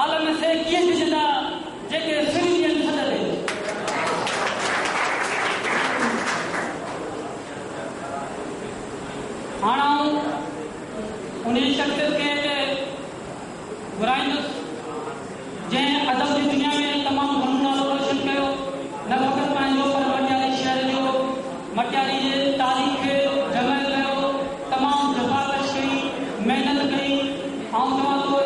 आलम से कीअं ॾिजंदा जेके सिरियन छॾे हाणे उन शख़्सियत खे घुराईंदुसि जंहिं अदब जी दुनिया में तमामु घणो नालो रोशन कयो न फ़क़ति पंहिंजो पर मटियारी शहर जो मटियारी जे तारीख़ खे जमा कयो तमामु जफ़ाकश कई महिनत कई ऐं तव्हां थो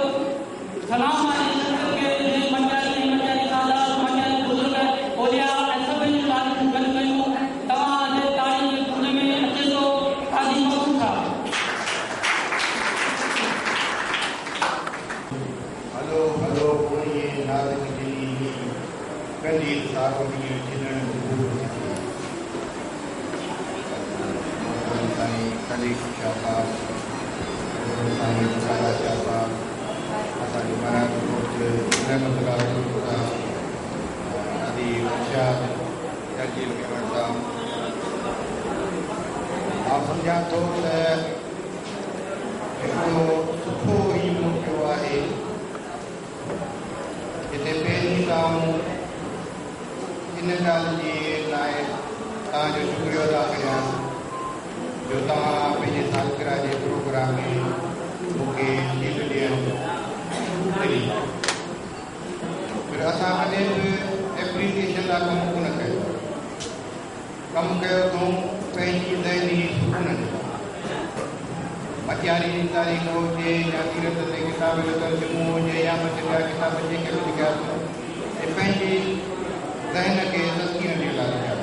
सलाम आहे शख़्सियत खे जंहिं मटियारी सादात मटियारी बुज़ुर्ग ओलिया ऐं सभिनी जूं तारीख़ूं गॾु कयूं तव्हांजे तारीख़ जे गुण में अचे थो काजी मसूद आहे हलो हलो कोई नाज़ की कंदी सारोनी जिनन साईं खलीफ़ शाह साहब साईं मुसाला शाह साहब असांजो महाराज कोच रहमतुल्लाह अदी इरशाद जलील मेमण साहब मां सम्झां थो त हिकिड़ो सुठो ई मौक़ो आहे जिते पहिरीं खां इन ॻाल्हि जे लाइ तव्हांजो शुक्रिया अदा कयां जो तव्हां पंहिंजे सालगिरह जे प्रोग्राम में मूंखे ॾींहुं ॾियणु ॾिनी पर असां कॾहिं बि एप्रीसिएशन लाइ कमु कयो अथऊं पंहिंजी ज़हनी सुकून जो मटियारी जी तारीख़ हुजे या सीरत ते किताब जो तर्जुमो हुजे या मटिया किताब जेके बि लिखिया अथऊं ऐं पंहिंजी ज़हन खे तस्कीन ॾियण लाइ लिखिया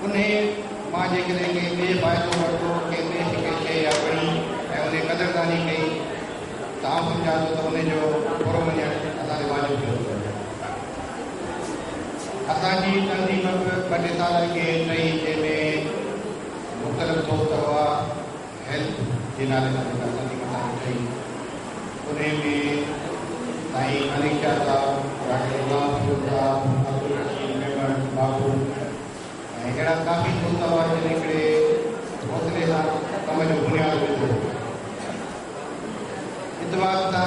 उन मां जेकॾहिं कंहिं ॿिए फ़ाइदो वरितो कंहिं ॿिए खे शइ या पढ़ी ऐं उन क़दरदानी कई त आउं सम्झां थो त उनजो बुरो मञणु असांजे वाजिबु थियो असांजी तंज़ीम बि ॿ टे साल अॻे टई जंहिंमें मुख़्तलिफ़ दोस्त हुआ हेल्थ जे नाले सां तंज़ीम असांजी ठही उन में साईं अली शाह साहब डॉक्टर गुलाम साहब अब्दुल रशीद मेमण बाबू ऐं अहिड़ा काफ़ी दोस्त हुआ जिन हिकिड़े हौसले सां कम जो बुनियादु विधो इतवार सां